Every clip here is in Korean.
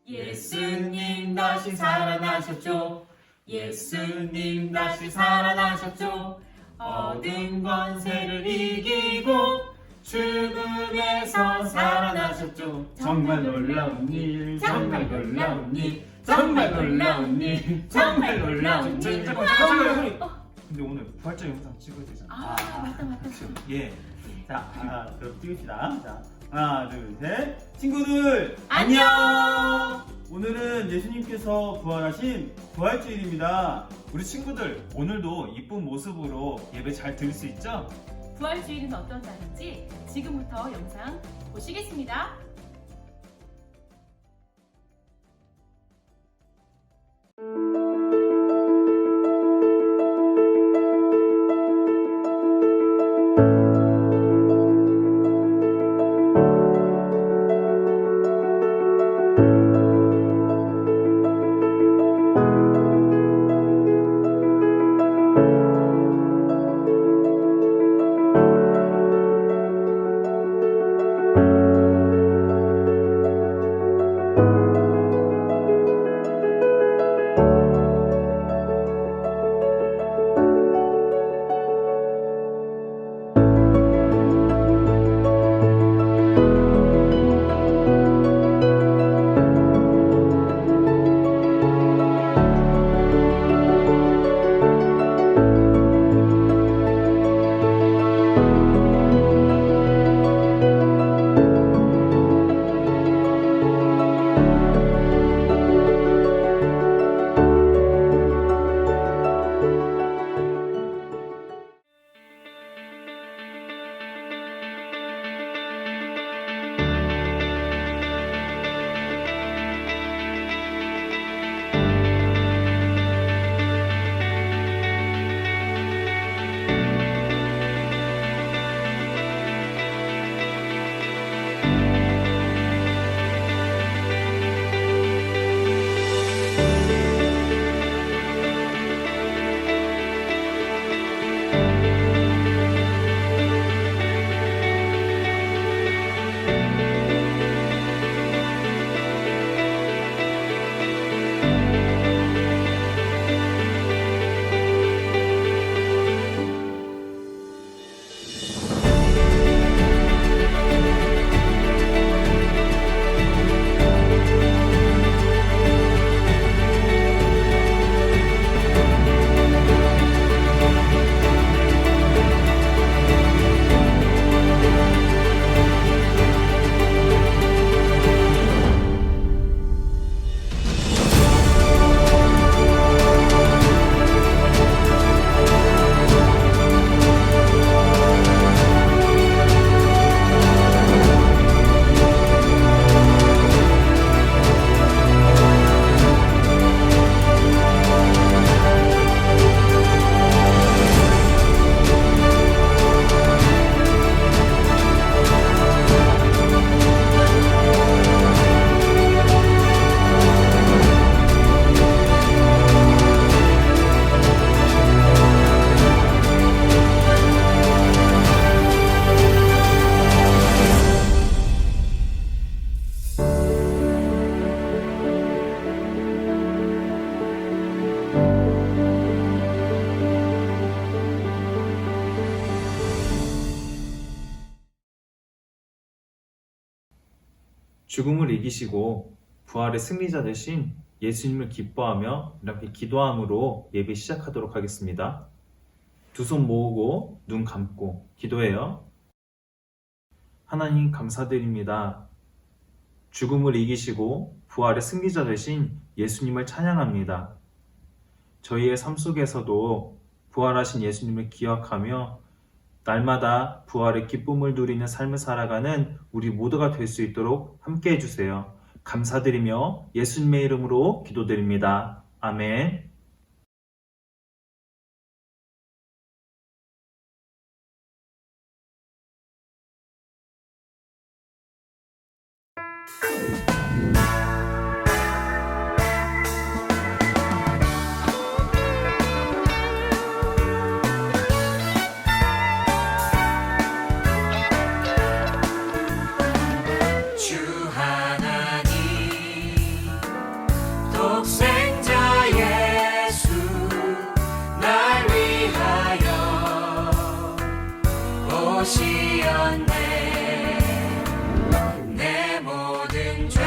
예수님 다시 살아나셨죠. 예수님 다시 살아나셨죠. 얻은 권세를 이기고 죽음에서 살아나셨죠. 정말 놀라운 일, 정말 놀라운 일, 정말 놀라운 일, 정말 놀라운 일. 근데 오늘 부활절 영상 찍어야 되잖아. 맞다. 예. 자, 그럼 찍읍시다. 자, 하나, 둘, 셋. 친구들, 안녕. 오늘은 예수님께서 부활하신 부활주일입니다. 우리 친구들, 오늘도 이쁜 모습으로 예배 잘 드릴 수 있죠? 부활주일은 어떤 날인지 지금부터 영상 보시겠습니다. 죽음을 이기시고 부활의 승리자 되신 예수님을 기뻐하며 이렇게 기도함으로 예배 시작하도록 하겠습니다. 두 손 모으고 눈 감고 기도해요. 하나님 감사드립니다. 죽음을 이기시고 부활의 승리자 되신 예수님을 찬양합니다. 저희의 삶 속에서도 부활하신 예수님을 기억하며 날마다 부활의 기쁨을 누리는 삶을 살아가는 우리 모두가 될 수 있도록 함께 해주세요. 감사드리며 예수님의 이름으로 기도드립니다. 아멘. 오시었네. 내 모든 죄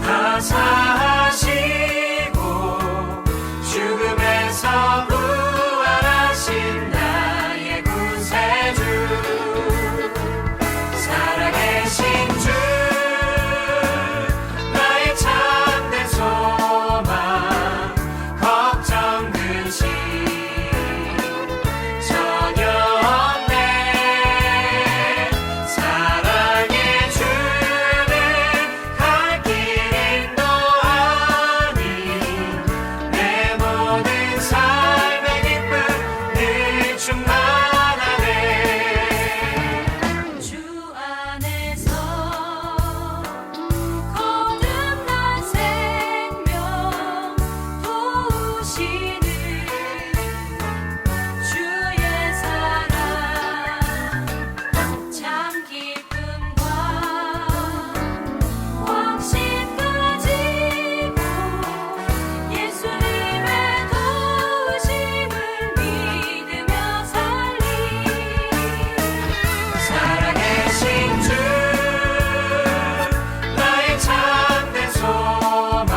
다 사하시고 죽음에서 부활하신 나의 구세주, 살아계신 주, 나의 참된 소망, 걱정 근심 전혀 없네. 사랑의 주는 갈 길 인도하니 내 모든 삶의 기쁨 늘 충만하네. 주 안에서 거듭난 생명 도우시는 주의 사랑, 참 기쁨과 확신 가지고 예수님의 도우심을 믿으며 살리. 살아계신 주, 나의 참된 소망,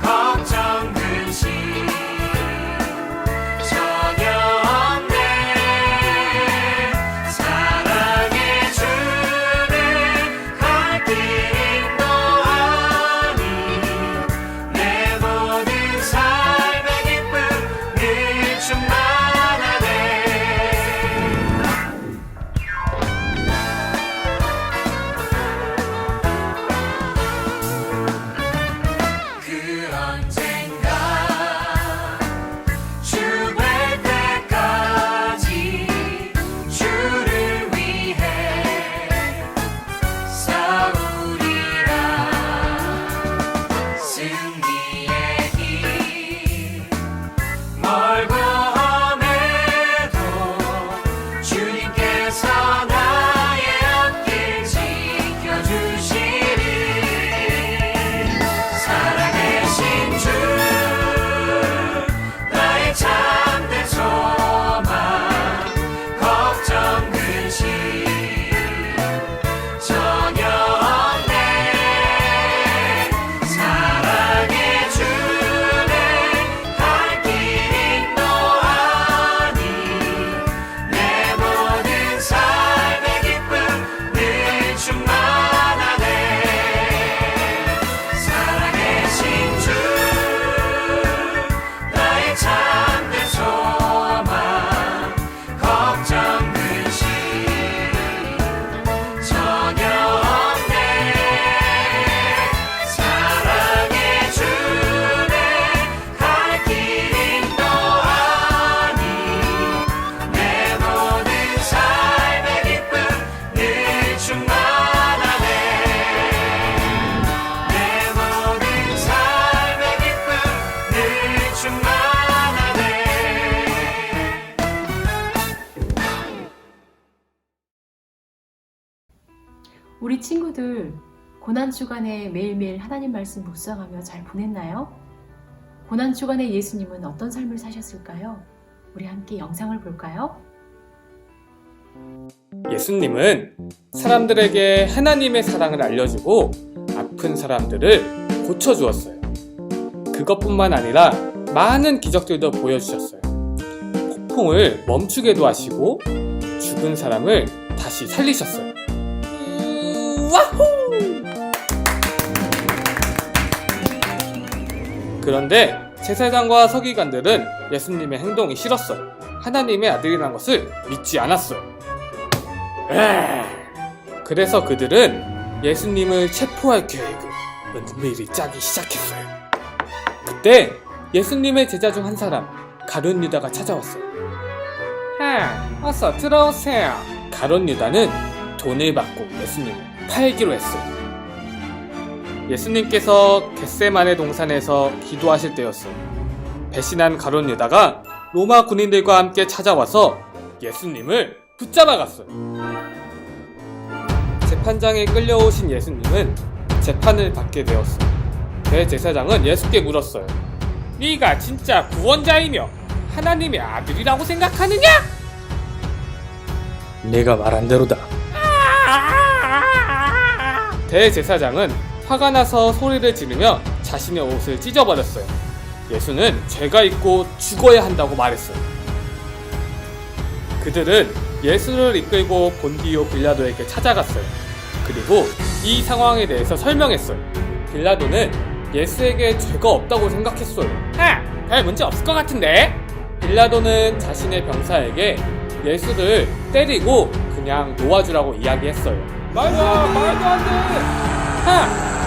걱정 근심 전혀 없네. 사랑의 주는 갈 길 인도하니 내 모든 삶의 기쁨 늘 충만하네. 그 언젠가 죽을 때까지 주를 위해 싸우리라. 승리의 길 멀고 험해도 주님께서 나의 앞길 지켜주시리. 살아계신 주, 나의 참된 소망, 걱정 근심 전혀 없네. 사랑의 주는 갈 길 인도하니 내 모든 삶의 기쁨 늘 충만하네. 살아계신 주, 나의 참된 소망, 걱정 근심 전혀 없네. 사랑의 주는 갈 길 인도하니 내 모든 삶의 기쁨 늘 충만하네. 내 모든 삶의 기쁨 늘 충만하네. 우리 친구들 고난 주간에 매일매일 하나님 말씀 묵상하며 잘 보냈나요? 고난 주간에 예수님은 어떤 삶을 사셨을까요? 우리 함께 영상을 볼까요? 예수님은 사람들에게 하나님의 사랑을 알려주고 아픈 사람들을 고쳐주었어요. 그것뿐만 아니라 많은 기적들도 보여주셨어요. 폭풍을 멈추게도 하시고 죽은 사람을 다시 살리셨어요. 와후! 그런데 제사장과 서기관들은 예수님의 행동이 싫었어요. 하나님의 아들이라는 것을 믿지 않았어요. 그래서 그들은 예수님을 체포할 계획을 은밀히 짜기 시작했어요. 그때 예수님의 제자 중 한 사람 가룟 유다가 찾아왔어요. 어서 들어오세요. 가룟 유다는 돈을 받고 예수님을 팔기로 했어요. 예수님께서 겟세마네 동산에서 기도하실 때였어요. 배신한 가룟 유다가 로마 군인들과 함께 찾아와서 예수님을 붙잡아갔어요. 재판장에 끌려오신 예수님은 재판을 받게 되었어요. 대제사장은 예수께 물었어요. 네가 진짜 구원자이며 하나님의 아들이라고 생각하느냐? 내가 말한 대로다. 대제사장은 화가 나서 소리를 지르며 자신의 옷을 찢어버렸어요. 예수는 죄가 있고 죽어야 한다고 말했어요. 그들은 예수를 이끌고 본디오 빌라도에게 찾아갔어요. 그리고 이 상황에 대해서 설명했어요. 빌라도는 예수에게 죄가 없다고 생각했어요. 별 문제 없을 것 같은데? 빌라도는 자신의 병사에게 예수를 때리고 그냥 놓아주라고 이야기했어요. 말도 안 돼!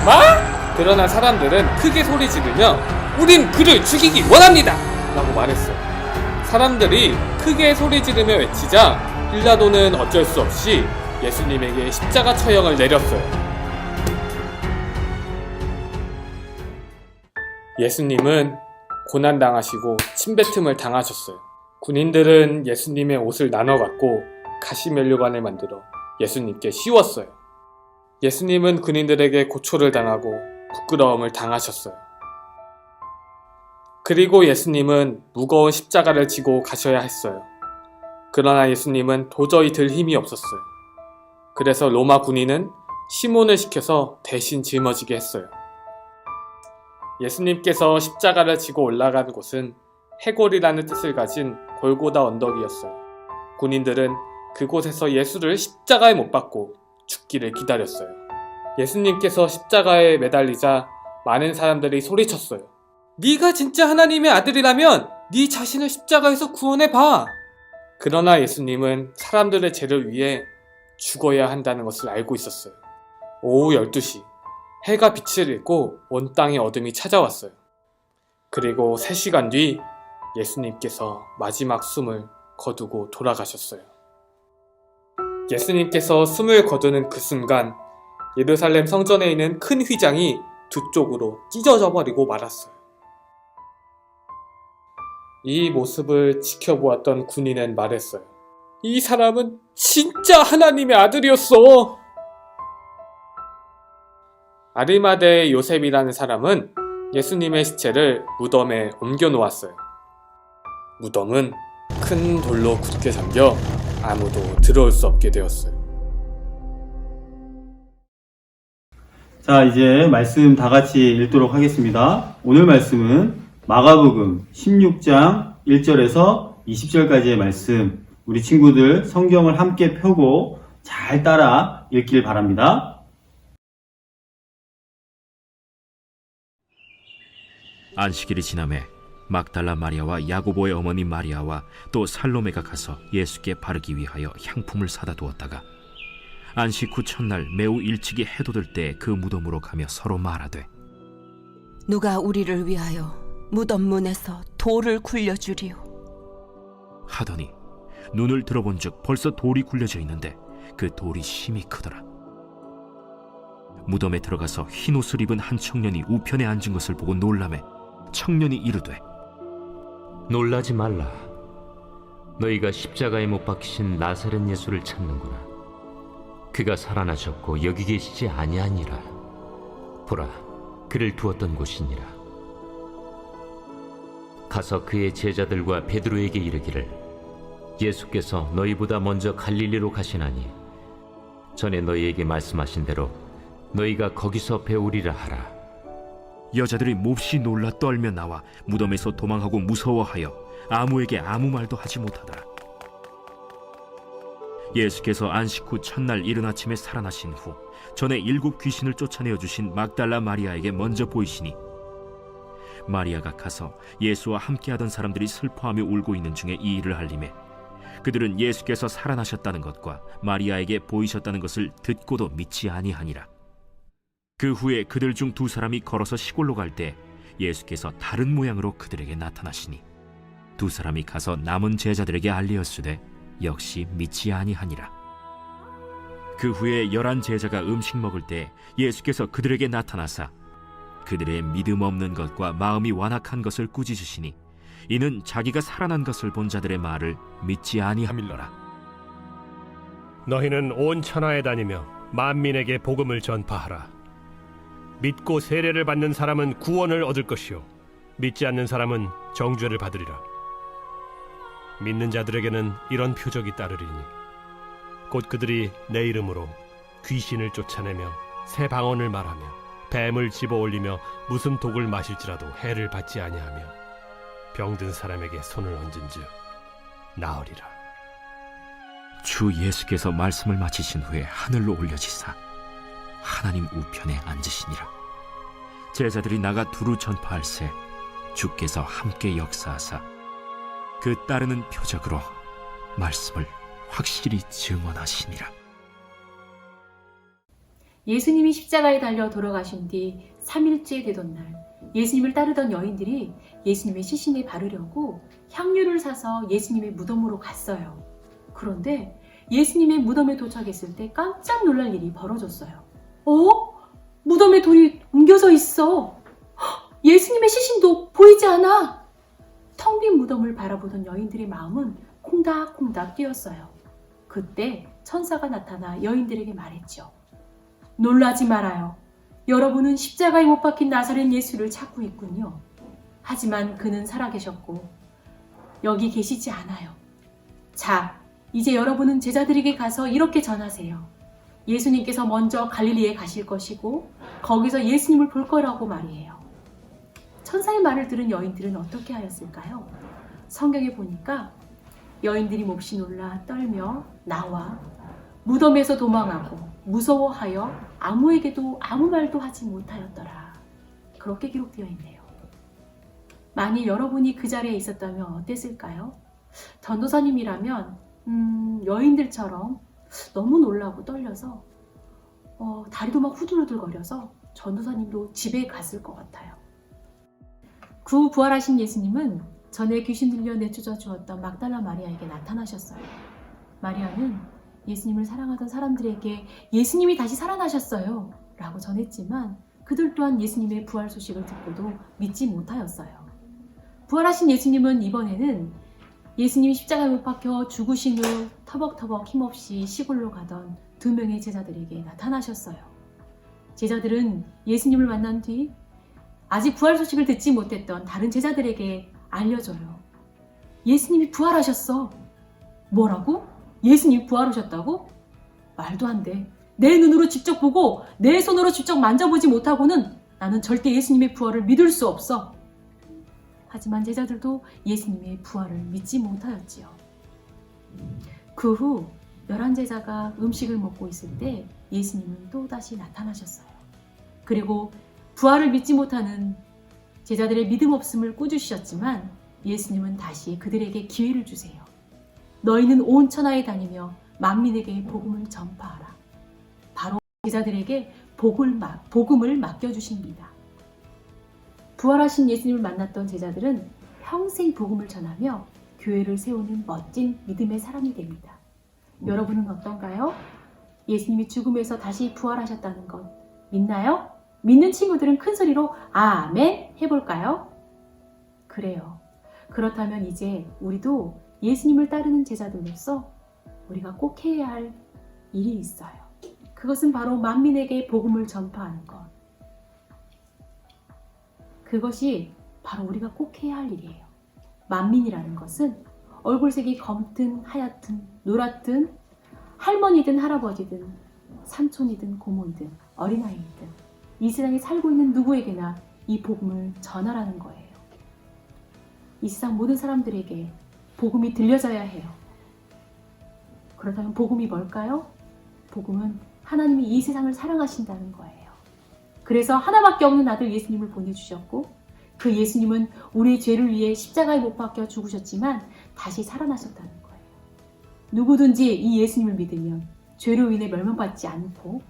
뭐? 그러나 사람들은 크게 소리 지르며 우린 그를 죽이기 원합니다! 라고 말했어요. 사람들이 크게 소리 지르며 외치자 빌라도는 어쩔 수 없이 예수님에게 십자가 처형을 내렸어요. 예수님은 고난당하시고 침뱉음을 당하셨어요. 군인들은 예수님의 옷을 나눠 갖고 가시면류관을 만들어 예수님께 씌웠어요. 예수님은 군인들에게 고초를 당하고 부끄러움을 당하셨어요. 그리고 예수님은 무거운 십자가를 지고 가셔야 했어요. 그러나 예수님은 도저히 들 힘이 없었어요. 그래서 로마 군인은 시몬을 시켜서 대신 짊어지게 했어요. 예수님께서 십자가를 지고 올라간 곳은 해골이라는 뜻을 가진 골고다 언덕이었어요. 군인들은 그곳에서 예수를 십자가에 못 박고 죽기를 기다렸어요. 예수님께서 십자가에 매달리자 많은 사람들이 소리쳤어요. 네가 진짜 하나님의 아들이라면 네 자신을 십자가에서 구원해봐. 그러나 예수님은 사람들의 죄를 위해 죽어야 한다는 것을 알고 있었어요. 오후 12시 해가 빛을 잃고 온 땅에 어둠이 찾아왔어요. 그리고 3시간 뒤 예수님께서 마지막 숨을 거두고 돌아가셨어요. 예수님께서 숨을 거두는 그 순간 예루살렘 성전에 있는 큰 휘장이 두 쪽으로 찢어져 버리고 말았어요. 이 모습을 지켜보았던 군인은 말했어요. 이 사람은 진짜 하나님의 아들이었어. 아리마대의 요셉이라는 사람은 예수님의 시체를 무덤에 옮겨 놓았어요. 무덤은 큰 돌로 굳게 잠겨 아무도 들어올 수 없게 되었어요. 자, 이제 말씀 다 같이 읽도록 하겠습니다. 오늘 말씀은 마가복음 16장 1절에서 20절까지의 말씀, 우리 친구들 성경을 함께 펴고 잘 따라 읽길 바랍니다. 안식일이 지남에 막달라 마리아와 야고보의 어머니 마리아와 또 살로메가 가서 예수께 바르기 위하여 향품을 사다 두었다가 안식 후 첫날 매우 일찍이 해돋을 때 그 무덤으로 가며 서로 말하되 누가 우리를 위하여 무덤 문에서 돌을 굴려주리요. 하더니 눈을 들어본즉 벌써 돌이 굴려져 있는데 그 돌이 심히 크더라. 무덤에 들어가서 흰 옷을 입은 한 청년이 우편에 앉은 것을 보고 놀라매 청년이 이르되 놀라지 말라. 너희가 십자가에 못 박히신 나사렛 예수를 찾는구나. 그가 살아나셨고 여기 계시지 아니하니라. 보라, 그를 두었던 곳이니라. 가서 그의 제자들과 베드로에게 이르기를 예수께서 너희보다 먼저 갈릴리로 가시나니 전에 너희에게 말씀하신 대로 너희가 거기서 배우리라 하라. 여자들이 몹시 놀라 떨며 나와 무덤에서 도망하고 무서워하여 아무에게 아무 말도 하지 못하더라. 예수께서 안식 후 첫날 이른 아침에 살아나신 후 전에 7 귀신을 쫓아내어 주신 막달라 마리아에게 먼저 보이시니 마리아가 가서 예수와 함께하던 사람들이 슬퍼하며 울고 있는 중에 이 일을 알림에 그들은 예수께서 살아나셨다는 것과 마리아에게 보이셨다는 것을 듣고도 믿지 아니하니라. 그 후에 그들 중 2 사람이 걸어서 시골로 갈 때 예수께서 다른 모양으로 그들에게 나타나시니 2 사람이 가서 남은 제자들에게 알리었으되 역시 믿지 아니하니라. 그 후에 11 제자가 음식 먹을 때 예수께서 그들에게 나타나사 그들의 믿음 없는 것과 마음이 완악한 것을 꾸짖으시니 이는 자기가 살아난 것을 본 자들의 말을 믿지 아니함일러라. 너희는 온 천하에 다니며 만민에게 복음을 전파하라. 믿고 세례를 받는 사람은 구원을 얻을 것이요 믿지 않는 사람은 정죄를 받으리라. 믿는 자들에게는 이런 표적이 따르리니 곧 그들이 내 이름으로 귀신을 쫓아내며 새 방언을 말하며 뱀을 집어올리며 무슨 독을 마실지라도 해를 받지 아니하며 병든 사람에게 손을 얹은즉 나으리라. 주 예수께서 말씀을 마치신 후에 하늘로 올려지사 하나님 우편에 앉으시니라. 제자들이 나가 두루 전파할새 주께서 함께 역사하사 그 따르는 표적으로 말씀을 확실히 증언하시니라. 예수님이 십자가에 달려 돌아가신 뒤 3일째 되던 날, 예수님을 따르던 여인들이 예수님의 시신에 바르려고 향유를 사서 예수님의 무덤으로 갔어요. 그런데 예수님의 무덤에 도착했을 때 깜짝 놀랄 일이 벌어졌어요. 무덤에 돌이 옮겨져 있어. 예수님의 시신도 보이지 않아. 텅 빈 무덤을 바라보던 여인들의 마음은 콩닥콩닥 뛰었어요. 그때 천사가 나타나 여인들에게 말했죠. 놀라지 말아요. 여러분은 십자가에 못 박힌 나사렛 예수를 찾고 있군요. 하지만 그는 살아계셨고 여기 계시지 않아요. 자, 이제 여러분은 제자들에게 가서 이렇게 전하세요. 예수님께서 먼저 갈릴리에 가실 것이고 거기서 예수님을 볼 거라고 말이에요. 천사의 말을 들은 여인들은 어떻게 하였을까요? 성경에 보니까 여인들이 몹시 놀라 떨며 나와 무덤에서 도망하고 무서워하여 아무에게도 아무 말도 하지 못하였더라. 그렇게 기록되어 있네요. 만일 여러분이 그 자리에 있었다면 어땠을까요? 전도사님이라면 여인들처럼 너무 놀라고 떨려서 다리도 막 후들후들거려서 전도사님도 집에 갔을 것 같아요. 구 부활하신 예수님은 전에 귀신 들려 내쫓아 주었던 막달라 마리아에게 나타나셨어요. 마리아는 예수님을 사랑하던 사람들에게 예수님이 다시 살아나셨어요 라고 전했지만 그들 또한 예수님의 부활 소식을 듣고도 믿지 못하였어요. 부활하신 예수님은 이번에는 예수님이 십자가에 못 박혀 죽으신 후 터벅터벅 힘없이 시골로 가던 2명의 제자들에게 나타나셨어요. 제자들은 예수님을 만난 뒤 아직 부활 소식을 듣지 못했던 다른 제자들에게 알려줘요. 예수님이 부활하셨어. 뭐라고? 예수님이 부활하셨다고? 말도 안 돼. 내 눈으로 직접 보고 내 손으로 직접 만져보지 못하고는 나는 절대 예수님의 부활을 믿을 수 없어. 하지만 제자들도 예수님의 부활을 믿지 못하였지요. 그 후 11제자가 음식을 먹고 있을 때 예수님은 또다시 나타나셨어요. 그리고 부활을 믿지 못하는 제자들의 믿음 없음을 꾸짖으셨지만 예수님은 다시 그들에게 기회를 주세요. 너희는 온 천하에 다니며 만민에게 복음을 전파하라. 바로 제자들에게 복음을 맡겨주십니다. 부활하신 예수님을 만났던 제자들은 평생 복음을 전하며 교회를 세우는 멋진 믿음의 사람이 됩니다. 여러분은 어떤가요? 예수님이 죽음에서 다시 부활하셨다는 것 믿나요? 믿는 친구들은 큰 소리로 아멘 해볼까요? 그래요. 그렇다면 이제 우리도 예수님을 따르는 제자들로서 우리가 꼭 해야 할 일이 있어요. 그것은 바로 만민에게 복음을 전파하는 것. 그것이 바로 우리가 꼭 해야 할 일이에요. 만민이라는 것은 얼굴색이 검든 하얗든 노랗든 할머니든 할아버지든 삼촌이든 고모이든 어린아이든 이 세상에 살고 있는 누구에게나 이 복음을 전하라는 거예요. 이 세상 모든 사람들에게 복음이 들려져야 해요. 그렇다면 복음이 뭘까요? 복음은 하나님이 이 세상을 사랑하신다는 거예요. 그래서 하나밖에 없는 아들 예수님을 보내주셨고 그 예수님은 우리의 죄를 위해 십자가에 못 박혀 죽으셨지만 다시 살아나셨다는 거예요. 누구든지 이 예수님을 믿으면 죄로 인해 멸망받지 않고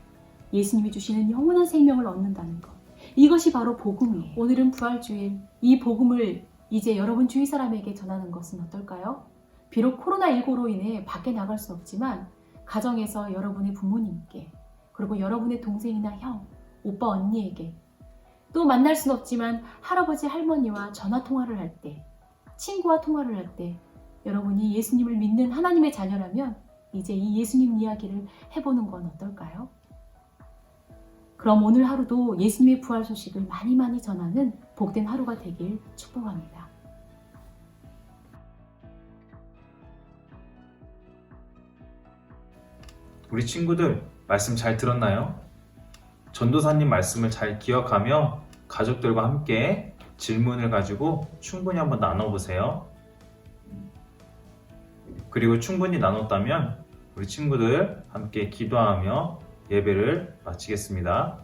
예수님이 주시는 영원한 생명을 얻는다는 것. 이것이 바로 복음이에요. 오늘은 부활주일, 이 복음을 이제 여러분 주위 사람에게 전하는 것은 어떨까요? 비록 코로나19로 인해 밖에 나갈 수 없지만 가정에서 여러분의 부모님께 그리고 여러분의 동생이나 형, 오빠, 언니에게 또 만날 수는 없지만 할아버지, 할머니와 전화통화를 할 때, 친구와 통화를 할 때 여러분이 예수님을 믿는 하나님의 자녀라면 이제 이 예수님 이야기를 해보는 건 어떨까요? 그럼 오늘 하루도 예수님의 부활 소식을 많이 전하는 복된 하루가 되길 축복합니다. 우리 친구들 말씀 잘 들었나요? 전도사님 말씀을 잘 기억하며 가족들과 함께 질문을 가지고 충분히 한번 나눠보세요. 그리고 충분히 나눴다면 우리 친구들 함께 기도하며 예배를 마치겠습니다.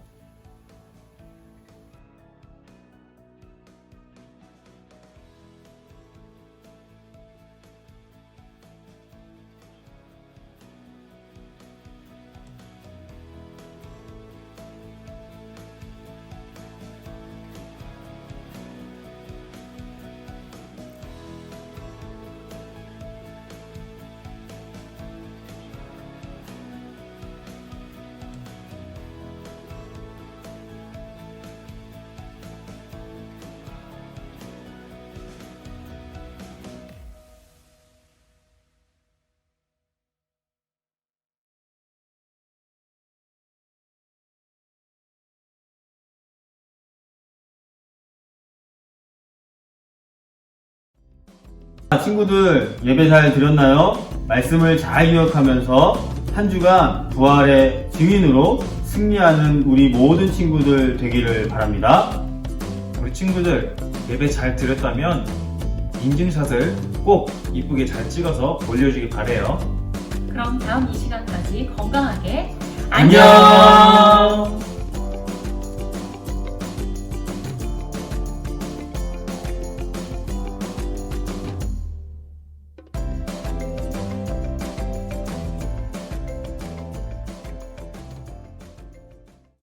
친구들 예배 잘 드렸나요? 말씀을 잘 기억하면서 한 주간 부활의 증인으로 승리하는 우리 모든 친구들 되기를 바랍니다. 우리 친구들 예배 잘 드렸다면 인증샷을 꼭 이쁘게 잘 찍어서 올려주길 바래요. 그럼 다음 이 시간까지 건강하게 안녕!